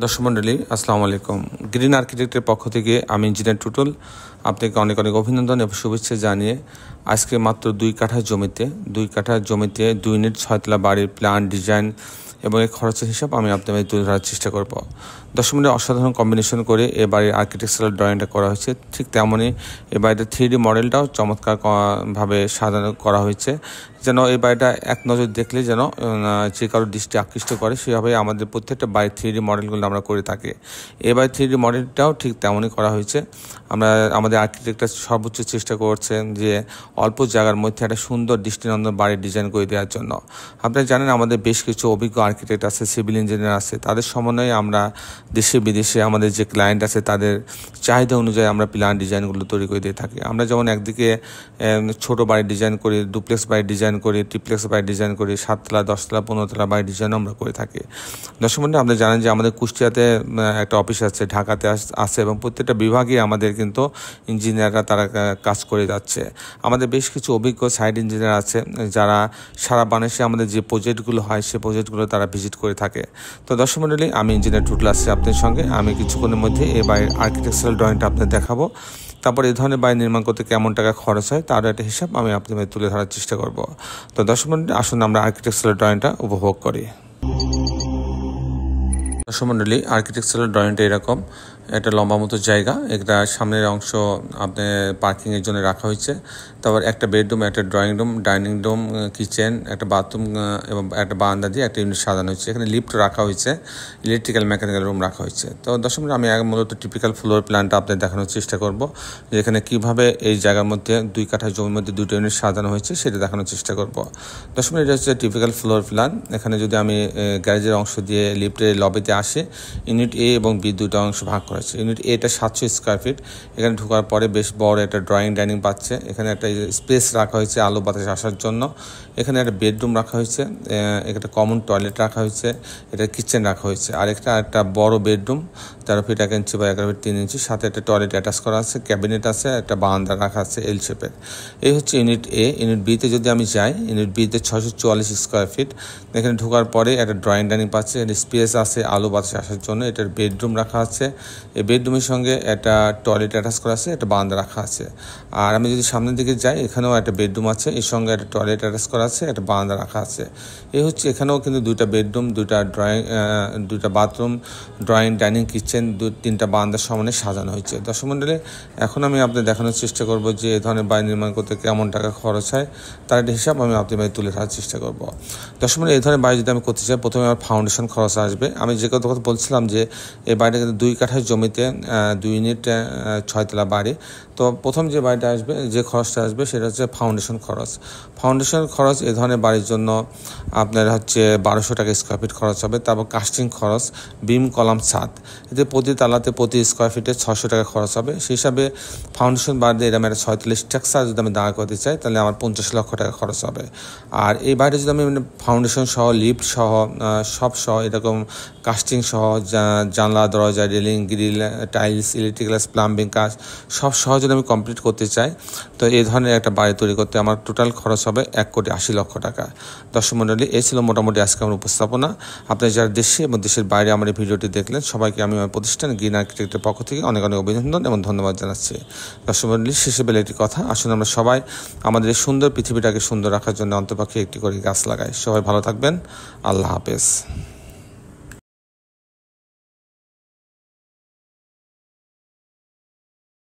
দর্শক মণ্ডলী আসসালামু আলাইকুম। গ্রিন আর্কিটেক্টের পক্ষ থেকে আমি ইঞ্জিনিয়ার টুটুল আপনাকে অনেক অনেক অভিনন্দন এবং শুভেচ্ছা জানিয়ে আজকে মাত্র 2 কাঠা জমিতে 2 ইউনিট 6 তলা বাড়ির প্ল্যান ডিজাইন এবং এই খরচের হিসাব আমি আপনাদের তুলে ধরার চেষ্টা করব। দর্শক মণ্ডলী অসাধারণ কম্বিনেশন করে এ বাড়ির আর্কিটেকচারাল ড্রয়িংটা করা হয়েছে। ঠিক তেমনই এ বাড়িটার 3D মডেলটাও চমৎকার ভাবে সাজানো করা হয়েছে, যেন এই বাড়িটা এক নজর দেখলে যেন যে কারো দৃষ্টি আকৃষ্ট করে। সেভাবে আমাদের প্রত্যেকটা বাড়ির 3D মডেলগুলো আমরা করে থাকি। এই বাড়ির 3D মডেলটাও ঠিক তেমনই করা হয়েছে। আমাদের আর্কিটেক্টরা সর্বোচ্চ চেষ্টা করছেন যে অল্প জায়গার মধ্যে একটা সুন্দর দৃষ্টিনন্দন বাড়ির ডিজাইন করে দেওয়ার জন্য। আপনারা জানেন আমাদের বেশ কিছু অভিজ্ঞ আর্কিটেক্ট আছে, সিভিল ইঞ্জিনিয়ার আছে, তাদের সমন্বয়ে আমরা দেশে বিদেশে আমাদের যে ক্লায়েন্ট আছে তাদের চাহিদা অনুযায়ী আমরা প্ল্যান ডিজাইনগুলো তৈরি করে দিয়ে থাকি। আমরা যেমন একদিকে ছোট বাড়ির ডিজাইন করি, ডুপ্লেক্স বাড়ির ডিজাইন করি, ট্রিপ্লেক্স বাড়ির ডিজাইন করি, 7 তলা 10 তলা 15 তলা বাড়ির ডিজাইন আমরা করে থাকি। দর্শক মণ্ডলী আপনারা জানেন যে আমাদের কুষ্টিয়াতে একটা অফিস আছে, ঢাকাতে আছে এবং প্রত্যেকটা বিভাগে আমাদের কিন্তু ইঞ্জিনিয়াররা তারা কাজ করে যাচ্ছে। আমাদের বেশ কিছু অভিজ্ঞ সাইট ইঞ্জিনিয়ার আছে যারা সারা বাংলাদেশে আমাদের যে প্রজেক্টগুলো হয় সে প্রজেক্টগুলো তারা ভিজিট করে থাকে। তো দর্শক মণ্ডলী আমি ইঞ্জিনিয়ার টুটুল আসছি আপনাদের সঙ্গে। আমি কিছুক্ষণের মধ্যে এই বাড়ির আর্কিটেকচারাল ড্রয়িংটা আপনাদের দেখাবো। তারপর এই ধরনের বাড়ি নির্মাণ করতে কেমন টাকা খরচ হয় তার একটা হিসাব আমি আপনাদের তুলে ধরার চেষ্টা করব। তো দর্শক মণ্ডলী আসুন আমরা আর্কিটেকচারাল ড্রয়িংটা উপভোগ করি। দর্শক মণ্ডলী আর্কিটেকচারাল ড্রয়িংটা এরকম একটা লম্বা মতো জায়গা, একটা সামনের অংশ আপনার পার্কিংয়ের জন্য রাখা হয়েছে। তারপর একটা বেডরুম, একটা drawing room, dining room, kitchen, একটা বাথরুম এবং একটা বারান্দা দিয়ে একটা ইউনিট সাজানো হয়েছে। এখানে লিফট রাখা হয়েছে, ইলেকট্রিক্যাল মেকানিক্যাল রুম রাখা হয়েছে। তো দর্শক আমি মূলত টিপিক্যাল ফ্লোর প্ল্যানটা আপনাদের দেখানোর চেষ্টা করব, যে এখানে কীভাবে এই জায়গার মধ্যে 2 কাঠা জমির মধ্যে 2টা ইউনিট সাজানো হয়েছে সেটা দেখানোর চেষ্টা করব। দর্শক এটা হচ্ছে টিপিক্যাল ফ্লোর প্ল্যান। এখানে যদি আমি গ্যারেজের অংশ দিয়ে লিফটের লবিতে আসি, ইউনিট এ এবং বি 2টা অংশ ভাগ করা হয়েছে। ইউনিট এটা 700 স্কোয়ার ফিট। এখানে ঢোকার পরে বেশ বড় একটা ড্রয়িং ডাইনিং পাচ্ছে। এখানে একটা স্পেস রাখা হয়েছে আলো বাতাস আসার জন্য। এখানে একটা বেডরুম রাখা হয়েছে, একটা কমন টয়লেট রাখা হয়েছে, এটা কিচেন রাখা হয়েছে। আর একটা বড় বেডরুম 13 ফিট 1 ইঞ্চি বা 11 ফিট 3 ইঞ্চি, সাথে একটা টয়লেট অ্যাটাচ করা আছে, ক্যাবিনেট আছে, একটা বারান্দা রাখা আছে এল শেপের। এই হচ্ছে ইউনিট এ। ইউনিট বিতে যদি আমি যাই, ইউনিট বিতে 644 স্কোয়ার ফিট। এখানে ঢোকার পরে একটা ড্রয়িং ডাইনিং পাচ্ছে, একটা স্পেস আছে আলো বাতাস আসার জন্য। এটার বেডরুম রাখা আছে, এই বেডরুমের সঙ্গে একটা টয়লেট অ্যাটাচ করা আছে, একটা বারান্দা রাখা আছে। আর আমি যদি সামনের দিকে যাই, এখানেও একটা বেডরুম আছে, এর সঙ্গে একটা টয়লেট অ্যাটাচ করা আছে, একটা বারান্দা রাখা আছে। এই হচ্ছে এখানেও কিন্তু 2টা বেডরুম, 2টা বাথরুম, ড্রয়িং ডাইনিং কিচেন, 3টা বারান্দার সমানে সাজানো হয়েছে। দর্শক মণ্ডলী এখন আমি আপনাদের দেখানোর চেষ্টা করব যে এই ধরনের বাড়ি নির্মাণ করতে কেমন টাকা খরচ হয় তার একটা হিসাব আমি আপনাদের তুলে ধরার চেষ্টা করব। দর্শক মণ্ডলী এই ধরনের বাড়ি যদি আমি করতে চাই, প্রথমে আমার ফাউন্ডেশন খরচ আসবে। আমি যে কথা বলছিলাম যে এই বাড়িটা কিন্তু 2 কাঠা জমিতে 2 ইউনিট 6 তলা বাড়ি। তো প্রথম যে বাড়িটা আসবে, যে খরচটা আসবে সেটা হচ্ছে ফাউন্ডেশন খরচ। ফাউন্ডেশন খরচ এই ধরনের বাড়ির জন্য আপনার হচ্ছে 1200 টাকা স্কোয়ার ফিট খরচ হবে। তারপর কাস্টিং খরচ, বিম কলাম ছাদ, এতে প্রতি তালাতে প্রতি স্কোয়ার ফিটে 600 টাকা খরচ হবে। সেই হিসাবে ফাউন্ডেশন বাড়িতে এরকম একটা 46 স্ট্রাকচার যদি আমি দাঁড় করতে চাই তাহলে আমার 50 লক্ষ টাকা খরচ হবে। আর এই বাড়িতে যদি আমি ফাউন্ডেশন সহ, লিফট সহ, সব সহ, এরকম কাস্টিং সহ, জানলা দরজা, railing, grill, tiles, electrical, plumbing কাজ সব সহ যদি আমি কমপ্লিট করতে চাই, তো এই ধরনের একটা বাড়ি তৈরি করতে আমার টোটাল খরচ হবে 1,80,00,000 টাকা। দর্শক মণ্ডলী এই ছিল মোটামুটি আজকে আমার উপস্থাপনা। আপনারা যারা দেশে এবং দেশের বাইরে আমার এই ভিডিওটি দেখলেন সবাইকে আমি আমার প্রতিষ্ঠান গ্রিন আর্কিটেক্টের পক্ষ থেকে অনেক অনেক অভিনন্দন এবং ধন্যবাদ জানাচ্ছি। দর্শক মণ্ডলী শেষে বেলা একটি কথা, আসুন আমরা সবাই আমাদের এই সুন্দর পৃথিবীটাকে সুন্দর রাখার জন্য অন্তপক্ষে একটি করে গাছ লাগাই। সবাই ভালো থাকবেন। আল্লাহ হাফেজ।